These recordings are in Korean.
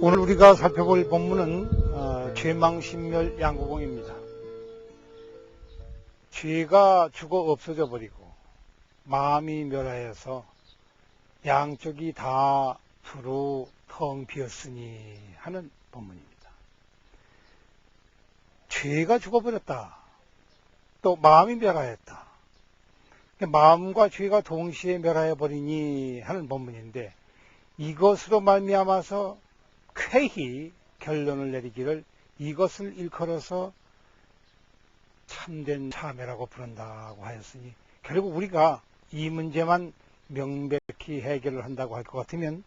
오늘 우리가 살펴볼 본문은 죄망신멸 양구공입니다. 죄가 죽어 없어져 버리고 마음이 멸하여서 양쪽이 다 두루 텅 비었으니 하는 본문입니다. 죄가 죽어버렸다. 또 마음이 멸하였다. 마음과 죄가 동시에 멸하여 버리니 하는 본문인데, 이것으로 말미암아서 쾌히 결론을 내리기를 이것을 일컬어서 참된 참회라고 부른다고 하였으니, 결국 우리가 이 문제만 명백히 해결을 한다고 할 것 같으면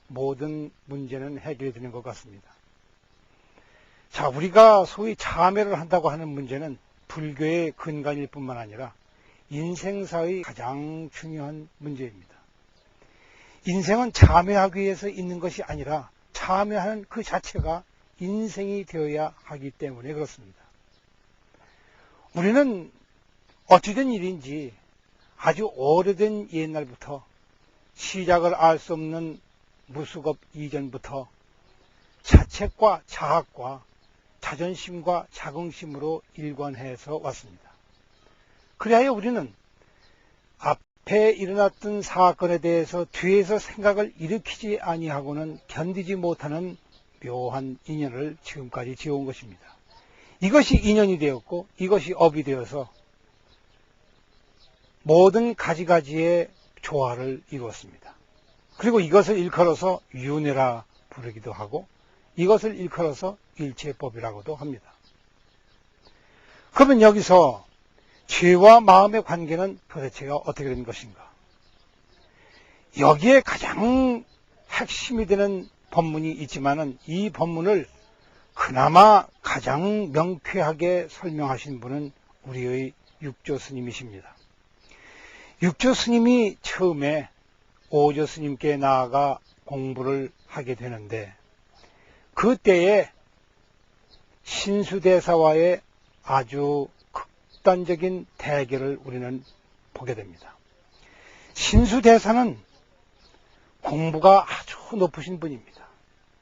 모든 문제는 해결이 되는 것 같습니다. 자, 우리가 소위 참회를 한다고 하는 문제는 불교의 근간일 뿐만 아니라 인생사의 가장 중요한 문제입니다. 인생은 참회하기 위해서 있는 것이 아니라 참회하는 그 자체가 인생이 되어야 하기 때문에 그렇습니다. 우리는 어찌된 일인지 아주 오래된 옛날부터, 시작을 알 수 없는 무수겁 이전부터 자책과 자학과 자존심과 자긍심으로 일관해서 왔습니다. 그래야 우리는 앞에 일어났던 사건에 대해서 뒤에서 생각을 일으키지 아니하고는 견디지 못하는 묘한 인연을 지금까지 지어온 것입니다. 이것이 인연이 되었고 이것이 업이 되어서 모든 가지가지의 조화를 이루었습니다. 그리고 이것을 일컬어서 윤회라 부르기도 하고 이것을 일컬어서 일체법이라고도 합니다. 그러면 여기서 죄와 마음의 관계는 도대체가 어떻게 된 것인가? 여기에 가장 핵심이 되는 법문이 있지만은, 이 법문을 그나마 가장 명쾌하게 설명하신 분은 우리의 육조 스님이십니다. 육조 스님이 처음에 오조 스님께 나아가 공부를 하게 되는데, 그때에 신수대사와의 아주 극단적인 대결을 우리는 보게 됩니다. 신수대사는 공부가 아주 높으신 분입니다.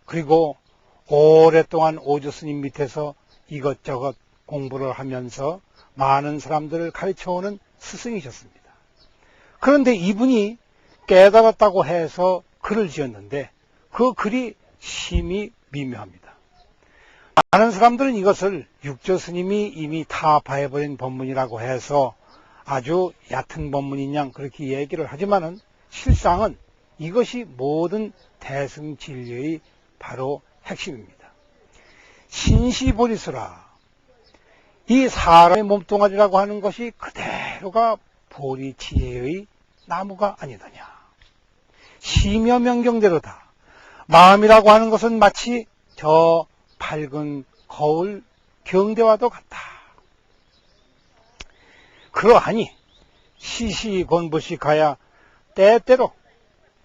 그리고 오랫동안 오조 스님 밑에서 이것저것 공부를 하면서 많은 사람들을 가르쳐오는 스승이셨습니다. 그런데 이분이 깨달았다고 해서 글을 지었는데 그 글이 심히 미묘합니다. 많은 사람들은 이것을 육조 스님이 이미 타파해버린 법문이라고 해서 아주 얕은 법문인 양 그렇게 얘기를 하지만은, 실상은 이것이 모든 대승진리의 바로 핵심입니다. 신시보리수라, 이 사람의 몸뚱아리라고 하는 것이 그대로가 보리지혜의 나무가 아니더냐. 심여명경대로다. 마음이라고 하는 것은 마치 저 밝은 거울 경대와도 같다. 그러하니 시시곤부식하여 때때로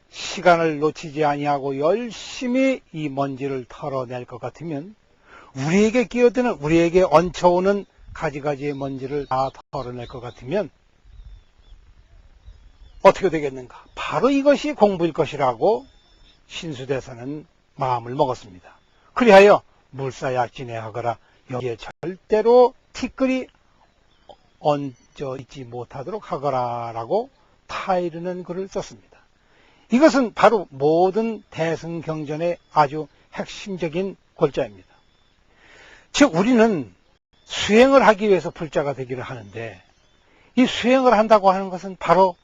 시간을 놓치지 아니하고 열심히 이 먼지를 털어낼 것 같으면, 우리에게 끼어드는, 우리에게 얹혀오는 가지가지의 먼지를 다 털어낼 것 같으면 어떻게 되겠는가? 바로 이것이 공부일 것이라고 신수대사는 마음을 먹었습니다. 그리하여 물사약진해하거라, 여기에 절대로 티끌이 얹어 있지 못하도록 하거라 라고 타이르는 글을 썼습니다. 이것은 바로 모든 대승경전의 아주 핵심적인 골자입니다. 즉, 우리는 수행을 하기 위해서 불자가 되기를 하는데, 이 수행을 한다고 하는 것은 바로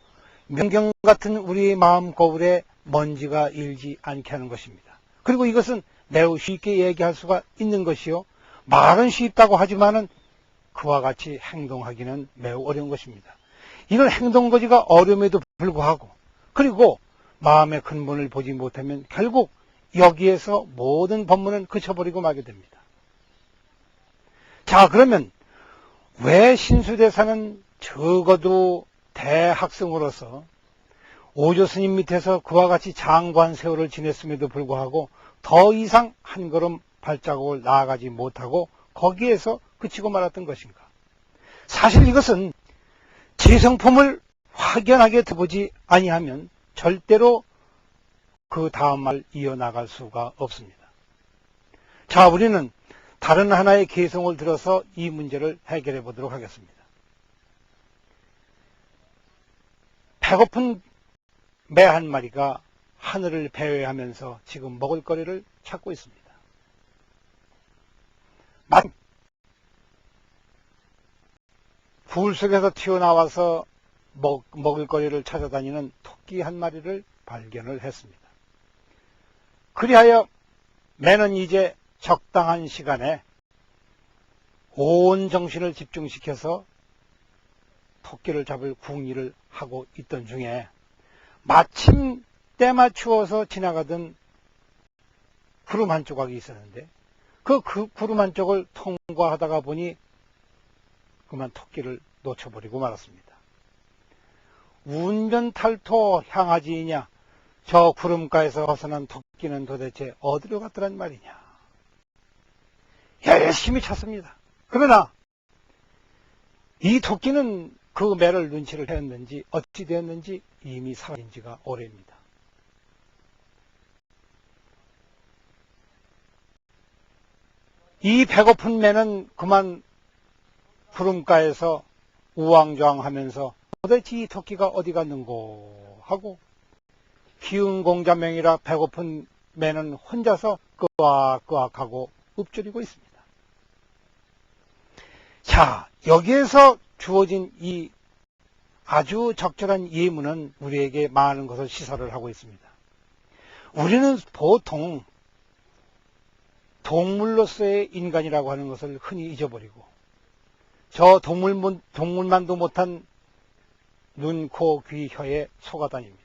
명경 같은 우리의 마음 거울에 먼지가 일지 않게 하는 것입니다. 그리고 이것은 매우 쉽게 얘기할 수가 있는 것이요, 말은 쉽다고 하지만은 그와 같이 행동하기는 매우 어려운 것입니다. 이런 행동거지가 어려움에도 불구하고, 그리고 마음의 근본을 보지 못하면 결국 여기에서 모든 법문은 그쳐버리고 마게 됩니다. 자, 그러면 왜 신수대사는 적어도 대학생으로서 오조 스님 밑에서 그와 같이 장관 세월을 지냈음에도 불구하고 더 이상 한 걸음 발자국을 나아가지 못하고 거기에서 그치고 말았던 것인가? 사실 이것은 지성품을 확연하게 들어보지 아니하면 절대로 그 다음 말 이어나갈 수가 없습니다. 자, 우리는 다른 하나의 개성을 들어서 이 문제를 해결해 보도록 하겠습니다. 배고픈 매 한 마리가 하늘을 배회하면서 지금 먹을거리를 찾고 있습니다. 불 속에서 튀어나와서 먹을거리를 찾아다니는 토끼 한 마리를 발견을 했습니다. 그리하여 매는 이제 적당한 시간에 온 정신을 집중시켜서 토끼를 잡을 궁리를 하고 있던 중에 마침 때 맞추어서 지나가던 구름 한 조각이 있었는데 그 구름 한 쪽을 통과하다가 보니 그만 토끼를 놓쳐버리고 말았습니다. 운전탈토 향하지이냐, 저 구름가에서 벗어난 토끼는 도대체 어디로 갔더란 말이냐. 열심히 찾습니다. 그러나 이 토끼는 그 매를 눈치를 했는지 어찌 되었는지 이미 사라진 지가 오래입니다. 이 배고픈 매는 그만 구름가에서 우왕좌왕하면서 도대체 이 토끼가 어디 갔는고 하고 기운공자명이라 배고픈 매는 혼자서 끄악끄악하고 읊조리고 있습니다. 자, 여기에서 주어진 이 아주 적절한 예문은 우리에게 많은 것을 시사를 하고 있습니다. 우리는 보통 동물로서의 인간이라고 하는 것을 흔히 잊어버리고 저 동물만도 못한 눈, 코, 귀, 혀에 속아다닙니다.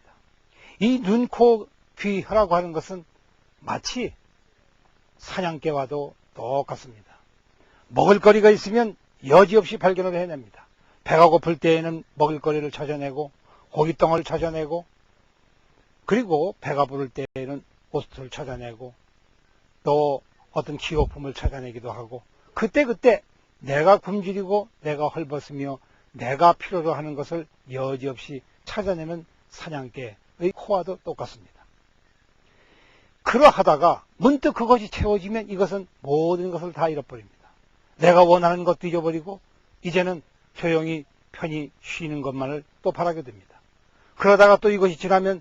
이 눈, 코, 귀, 혀라고 하는 것은 마치 사냥개와도 똑같습니다. 먹을거리가 있으면 여지없이 발견을 해냅니다. 배가 고플 때에는 먹을거리를 찾아내고 고깃덩어리를 찾아내고 그리고 배가 부를 때에는 옷을 찾아내고 또 어떤 기호품을 찾아내기도 하고 그때그때 내가 굶주리고 내가 헐벗으며 내가 필요로 하는 것을 여지없이 찾아내는 사냥개의 코와도 똑같습니다. 그러하다가 문득 그것이 채워지면 이것은 모든 것을 다 잃어버립니다. 내가 원하는 것도 잊어버리고 이제는 조용히 편히 쉬는 것만을 또 바라게 됩니다. 그러다가 또 이것이 지나면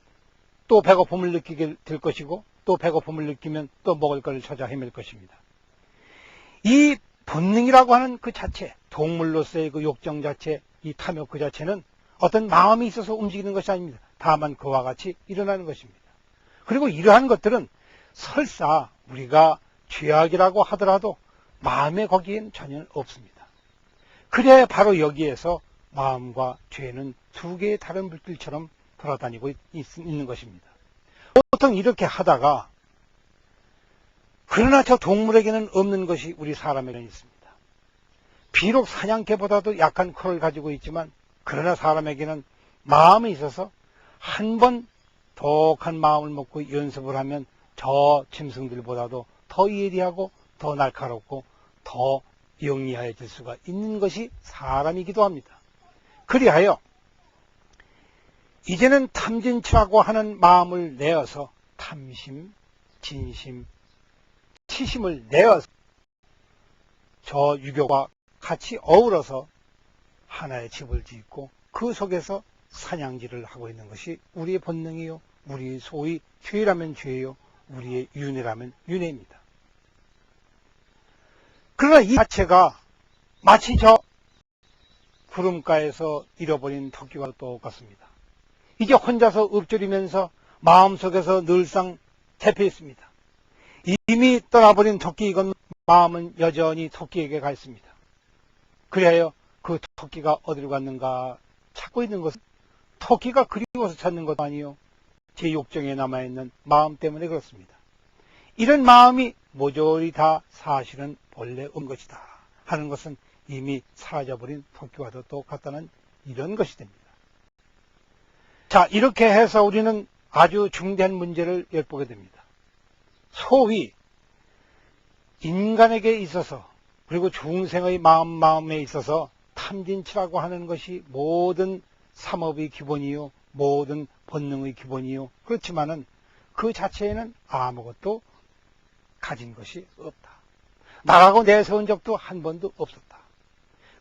또 배고픔을 느끼게 될 것이고 또 배고픔을 느끼면 또 먹을 것을 찾아 헤맬 것입니다. 이 본능이라고 하는 그 자체, 동물로서의 그 욕정 자체, 이 탐욕 그 자체는 어떤 마음이 있어서 움직이는 것이 아닙니다. 다만 그와 같이 일어나는 것입니다. 그리고 이러한 것들은 설사 우리가 죄악이라고 하더라도 마음에 거기엔 전혀 없습니다. 그래야 바로 여기에서 마음과 죄는 두 개의 다른 물질처럼 돌아다니고 있는 것입니다. 보통 이렇게 하다가 그러나 저 동물에게는 없는 것이 우리 사람에게는 있습니다. 비록 사냥개보다도 약한 코를 가지고 있지만 그러나 사람에게는 마음이 있어서 한 번 독한 마음을 먹고 연습을 하면 저 짐승들보다도 더 예리하고 더 날카롭고 더 영리해질 수가 있는 것이 사람이기도 합니다. 그리하여 이제는 탐진치라고 하는 마음을 내어서 탐심, 진심, 치심을 내어서 저 유교와 같이 어우러서 하나의 집을 짓고 그 속에서 사냥질을 하고 있는 것이 우리의 본능이요, 우리 소위 죄라면 죄요, 우리의 윤회라면 윤회입니다. 그러나 이 자체가 마치 저 구름가에서 잃어버린 토끼와 똑같습니다. 이제 혼자서 읊조리면서 마음속에서 늘상 대표 있습니다. 이미 떠나버린 토끼이건 마음은 여전히 토끼에게 가 있습니다. 그래야 그 토끼가 어디로 갔는가 찾고 있는 것은 토끼가 그리워서 찾는 것도 아니요, 제 욕정에 남아있는 마음 때문에 그렇습니다. 이런 마음이 모조리 다 사실은 본래 온 것이다 하는 것은 이미 사라져버린 토끼와도 똑같다는 이런 것이 됩니다. 자, 이렇게 해서 우리는 아주 중대한 문제를 엿보게 됩니다. 소위 인간에게 있어서 그리고 중생의 마음에 있어서 탐진치라고 하는 것이 모든 삼업의 기본이요, 모든 본능의 기본이요, 그렇지만은 그 자체에는 아무것도 가진 것이 없다. 나라고 내세운 적도 한 번도 없었다.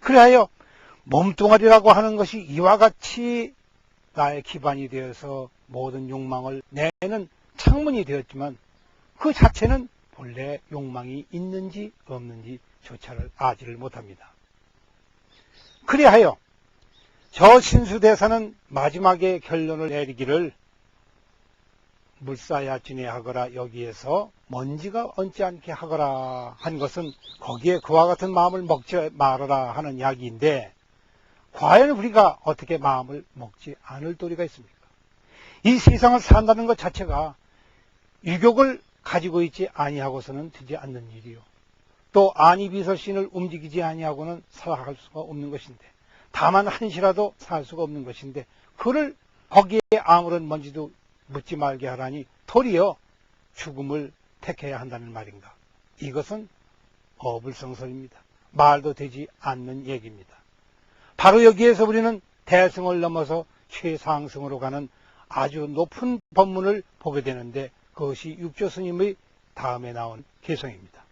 그리하여 몸뚱아리라고 하는 것이 이와 같이 나의 기반이 되어서 모든 욕망을 내는 창문이 되었지만 그 자체는 본래 욕망이 있는지 없는지 조차를 아지를 못합니다. 그리하여 저 신수대사는 마지막에 결론을 내리기를 물사야 진해하거라 여기에서 먼지가 얹지 않게 하거라 한 것은 거기에 그와 같은 마음을 먹지 말아라 하는 이야기인데 과연 우리가 어떻게 마음을 먹지 않을 도리가 있습니까? 이 세상을 산다는 것 자체가 유욕을 가지고 있지 아니하고서는 되지 않는 일이요. 또 안이비서신을 움직이지 아니하고는 살아갈 수가 없는 것인데 다만 한시라도 살 수가 없는 것인데 그를 거기에 아무런 먼지도 묻지 말게 하라니 도리어 죽음을 택해야 한다는 말인가. 이것은 어불성설입니다. 말도 되지 않는 얘기입니다. 바로 여기에서 우리는 대승을 넘어서 최상승으로 가는 아주 높은 법문을 보게 되는데 그것이 육조 스님의 다음에 나온 개성입니다.